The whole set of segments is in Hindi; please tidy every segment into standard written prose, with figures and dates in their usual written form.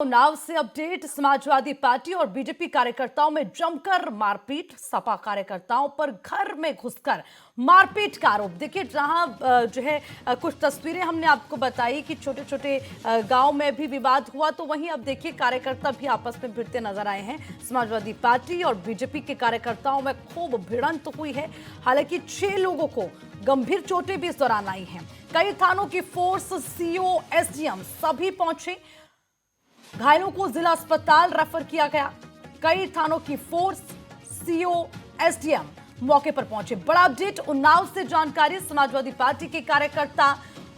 चुनाव से अपडेट। समाजवादी पार्टी और बीजेपी कार्यकर्ताओं में जमकर मारपीट। सपा कार्यकर्ताओं पर घर में घुसकर मारपीट का आरोप। देखिए, जहां जो है कुछ तस्वीरें हमने आपको बताई कि छोटे छोटे गांव में भी विवाद हुआ, तो वहीं अब देखिए कार्यकर्ता भी आपस में भिड़ते नजर आए हैं। समाजवादी पार्टी और बीजेपी के कार्यकर्ताओं में खूब भिड़ंत हुई है। हालांकि 6 लोगों को गंभीर चोटें भी इस दौरान आई हैं। कई थानों की फोर्स, सीओ, एसडीएम सभी पहुंचे। घायलों को जिला अस्पताल रेफर किया गया। कई थानों की फोर्स, सीओ, एसडीएम मौके पर पहुंचे। बड़ा अपडेट उन्नाव से जानकारी। समाजवादी पार्टी के कार्यकर्ता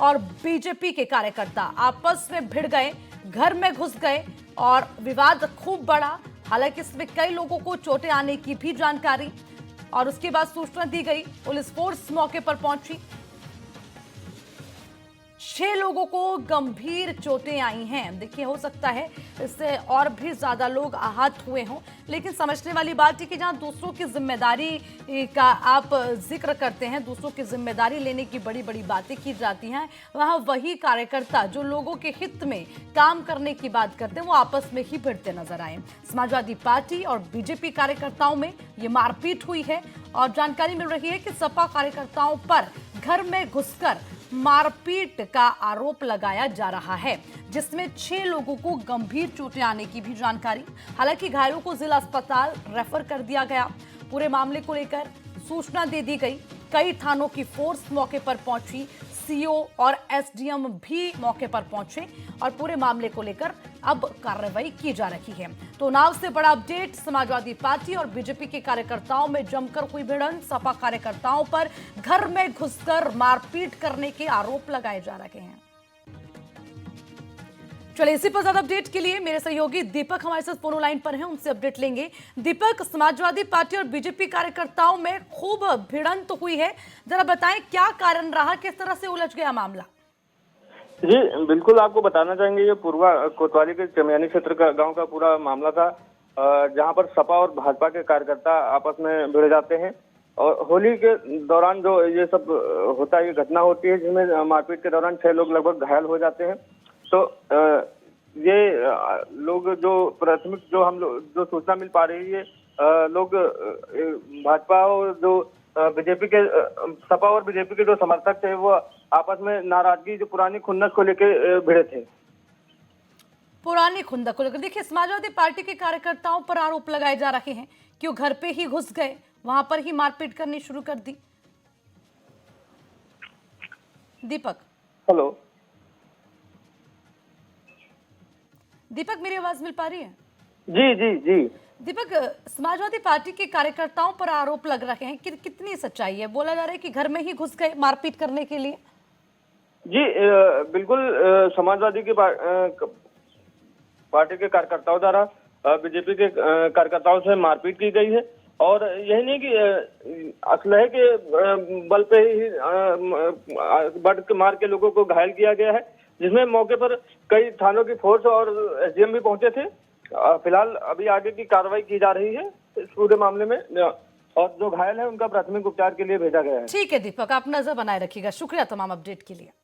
और बीजेपी के कार्यकर्ता आपस में भिड़ गए, घर में घुस गए और विवाद खूब बढ़ा। हालांकि इसमें कई लोगों को चोटें आने की भी जानकारी और उसके बाद सूचना दी गई। पुलिस फोर्स मौके पर पहुंची। 6 लोगों को गंभीर चोटें आई हैं। देखिए, हो सकता है इससे और भी ज्यादा लोग आहत हुए हों, लेकिन समझने वाली बात है कि जहां दूसरों की जिम्मेदारी का आप जिक्र करते हैं, दूसरों की जिम्मेदारी लेने की बड़ी बड़ी बातें की जाती हैं, वहां वही कार्यकर्ता जो लोगों के हित में काम करने की बात करते हैं, वो आपस में ही भिड़ते नजर आए। समाजवादी पार्टी और बीजेपी कार्यकर्ताओं में ये मारपीट हुई है और जानकारी मिल रही है कि सपा कार्यकर्ताओं पर घर में घुसकर मारपीट का आरोप लगाया जा रहा है, जिसमें 6 लोगों को गंभीर चोटें आने की भी जानकारी। हालांकि घायलों को जिला अस्पताल रेफर कर दिया गया। पूरे मामले को लेकर सूचना दे दी गई। कई थानों की फोर्स मौके पर पहुंची। सीओ और एसडीएम भी मौके पर पहुंचे और पूरे मामले को लेकर अब कार्रवाई की जा रही है। तो उन्नाव से बड़ा अपडेट। समाजवादी पार्टी और बीजेपी के कार्यकर्ताओं में जमकर हुई भिड़ंत। सपा कार्यकर्ताओं पर घर में घुसकर मारपीट करने के आरोप लगाए जा रहे हैं। चलिए, इसी पर ज्यादा अपडेट के लिए मेरे सहयोगी दीपक हमारे साथ फोन लाइन पर हैं, उनसे अपडेट लेंगे। दीपक, समाजवादी पार्टी और बीजेपी कार्यकर्ताओं में खूब भिड़ंत हुई है, जरा बताएं क्या कारण रहा, किस तरह से उलझ गया मामला? जी बिल्कुल, आपको बताना चाहेंगे ये पूर्वा कोतवाली के चमियानी क्षेत्र का गांव का पूरा मामला था, जहां पर सपा और भाजपा के कार्यकर्ता आपस में भिड़ जाते हैं और होली के दौरान जो ये सब होता है, ये घटना होती है जिसमें मारपीट के दौरान 6 लोग लगभग घायल हो जाते हैं। तो ये लोग जो प्राथमिक जो हम लोग जो सूचना मिल पा रही है, लोग भाजपा और जो बीजेपी के सपा और बीजेपी के जो समर्थक थे वो आपस में नाराजगी, जो पुरानी खुन्नस को लेकर भिड़े थे। पुरानी खुंदक को लेकर देखिए, समाजवादी पार्टी के कार्यकर्ताओं पर आरोप लगाए जा रहे हैं कि वो घर पे ही घुस गए, वहां पर ही मारपीट करनी शुरू कर दी। दीपक, हेलो दीपक, मेरी आवाज मिल पा रही है? जी जी जी दीपक, समाजवादी पार्टी के कार्यकर्ताओं पर आरोप लग रहे हैं कि कितनी सच्चाई है? बोला जा रहा है कि घर में ही घुस गए मारपीट करने के लिए। जी बिल्कुल, समाजवादी की पार्टी के कार्यकर्ताओं द्वारा बीजेपी के कार्यकर्ताओं से मारपीट की गई है और यही नहीं कि असलहे के बल पे ही बड़ के मार के लोगों को घायल किया गया है, जिसमें मौके पर कई थानों की फोर्स और एसडीएम भी पहुंचे थे। फिलहाल अभी आगे की कार्रवाई की जा रही है इस पूरे मामले में और जो घायल है उनका प्राथमिक उपचार के लिए भेजा गया है। ठीक है दीपक, आप नजर बनाए रखिएगा। शुक्रिया तमाम अपडेट के लिए।